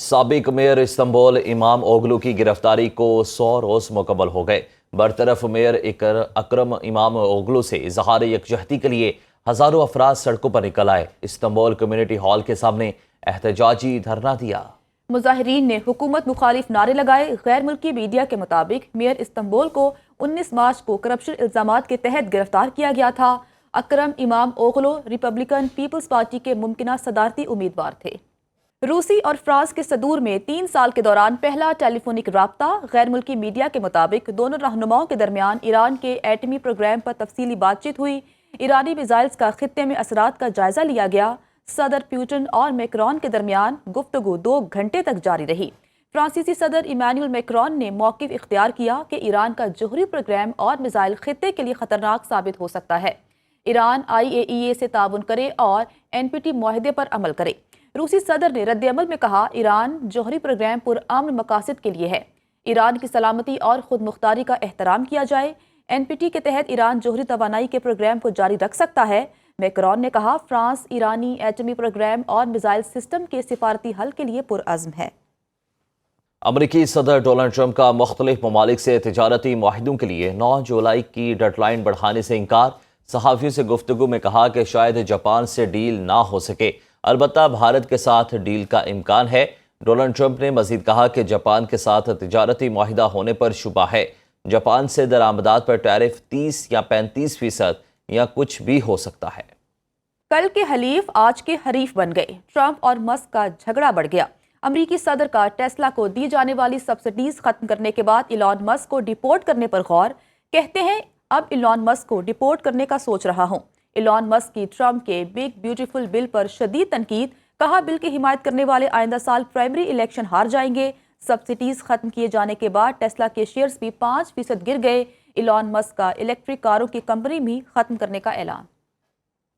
سابق mayor Istanbul امام اوغلو کی گرفتاری کو 100 روز مکمل ہو گئے۔ برطرف میئر اکرم امام اوغلو سے اظہار یکجہتی کے لیے ہزاروں افراد سڑکوں پر نکل آئے۔ استنبول کمیونٹی ہال کے سامنے احتجاجی دھرنا دیا۔ مظاہرین نے حکومت مخالف نعرے لگائے۔ غیر ملکی میڈیا کے مطابق میئر استنبول کو 19 مارچ کو کرپشن الزامات کے تحت گرفتار کیا گیا تھا۔ اکرم امام اوغلو ریپبلکن پیپلز پارٹی کے ممکنہ صدارتی امیدوار تھے۔ روسی اور فرانس کے صدور میں 3 سال کے دوران پہلا ٹیلی فونک رابطہ۔ غیر ملکی میڈیا کے مطابق دونوں رہنماؤں کے درمیان ایران کے ایٹمی پروگرام پر تفصیلی بات چیت ہوئی۔ ایرانی میزائلز کا خطے میں اثرات کا جائزہ لیا گیا۔ صدر پیوٹن اور میکرون کے درمیان گفتگو 2 گھنٹے تک جاری رہی۔ فرانسیسی صدر ایمینول میکرون نے موقف اختیار کیا کہ ایران کا جوہری پروگرام اور میزائل خطے کے لیے خطرناک ثابت ہو سکتا ہے۔ ایران IAEA سے تعاون کرے اور NPT معاہدے پر عمل کرے۔ روسی صدر نے رد عمل میں کہا، ایران جوہری پروگرام پرامن مقاصد کے لیے ہے۔ ایران کی سلامتی اور خود مختاری کا احترام کیا جائے۔ NPT کے تحت ایران جوہری توانائی کے پروگرام کو جاری رکھ سکتا ہے۔ میکرون نے کہا، فرانس ایرانی ایٹمی پروگرام اور میزائل سسٹم کے سفارتی حل کے لیے پرعزم ہے۔ امریکی صدر ڈونلڈ ٹرمپ کا مختلف ممالک سے تجارتی معاہدوں کے لیے 9 جولائی کی ڈیڈ لائن بڑھانے سے انکار۔ صحافیوں سے گفتگو میں کہا کہ شاید جاپان سے ڈیل نہ ہو سکے، البتہ بھارت کے ساتھ ڈیل کا امکان ہے۔ ڈونلڈ ٹرمپ نے مزید کہا کہ جاپان کے ساتھ تجارتی معاہدہ ہونے پر شبہ ہے۔ جاپان سے درآمدات پر ٹیرف 30 یا 35% یا کچھ بھی ہو سکتا ہے۔ کل کے حلیف آج کے حریف بن گئے۔ ٹرمپ اور مسک کا جھگڑا بڑھ گیا۔ امریکی صدر کا ٹیسلا کو دی جانے والی سبسڈیز ختم کرنے کے بعد ایلان مسک کو ڈیپورٹ کرنے پر غور۔ کہتے ہیں اب ایلان مسک کو ڈیپورٹ کرنے کا سوچ رہا ہوں۔ ایلان مسک کی ٹرمپ کے بگ بیوٹیفل بل پر شدید تنقید۔ کہا، بل کی حمایت کرنے والے آئندہ سال پرائمری الیکشن ہار جائیں گے۔ سبسڈیز ختم کیے جانے کے بعد ٹیسلا کے شیئرز بھی 5% گر گئے۔ ایلان مسک کا الیکٹرک کاروں کی کمپنی بھی ختم کرنے کا اعلان۔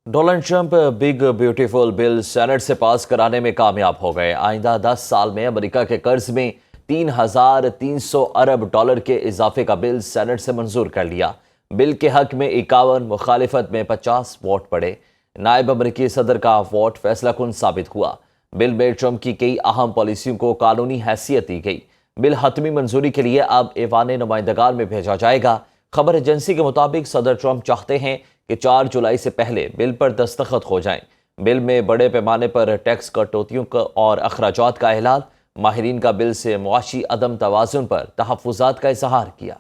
ڈونلڈ ٹرمپ بگ بیوٹیفل بل سینٹ سے پاس کرانے میں کامیاب ہو گئے۔ آئندہ 10 سال میں امریکہ کے قرض میں $3,300 ارب کے اضافے کا بل سینٹ سے منظور کر لیا۔ بل کے حق میں 51، مخالفت میں 50 ووٹ پڑے۔ نائب امریکی صدر کا ووٹ فیصلہ کن ثابت ہوا۔ بل میں ٹرمپ کی کئی اہم پالیسیوں کو قانونی حیثیت دی گئی۔ بل حتمی منظوری کے لیے اب ایوان نمائندگان میں بھیجا جائے گا۔ خبر ایجنسی کے مطابق صدر ٹرمپ چاہتے ہیں کہ 4 جولائی سے پہلے بل پر دستخط ہو جائیں۔ بل میں بڑے پیمانے پر ٹیکس کٹوتیوں اور اخراجات کا اعلان۔ ماہرین کا بل سے معاشی عدم توازن پر تحفظات کا اظہار کیا۔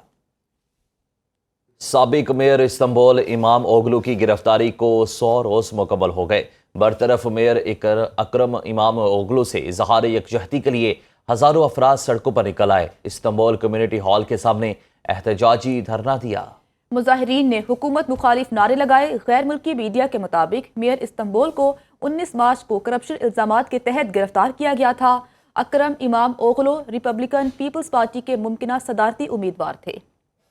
سابق میئر استنبول امام اوغلو کی گرفتاری کو 100 روز مکمل ہو گئے۔ برطرف میئر اکرم امام اوغلو سے اظہار یکجہتی کے لیے ہزاروں افراد سڑکوں پر نکل آئے۔ استنبول کمیونٹی ہال کے سامنے احتجاجی دھرنا دیا۔ مظاہرین نے حکومت مخالف نعرے لگائے۔ غیر ملکی میڈیا کے مطابق میئر استنبول کو 19 مارچ کو کرپشن الزامات کے تحت گرفتار کیا گیا تھا۔ اکرم امام اوغلو ریپبلکن پیپلز پارٹی کے ممکنہ صدارتی امیدوار تھے۔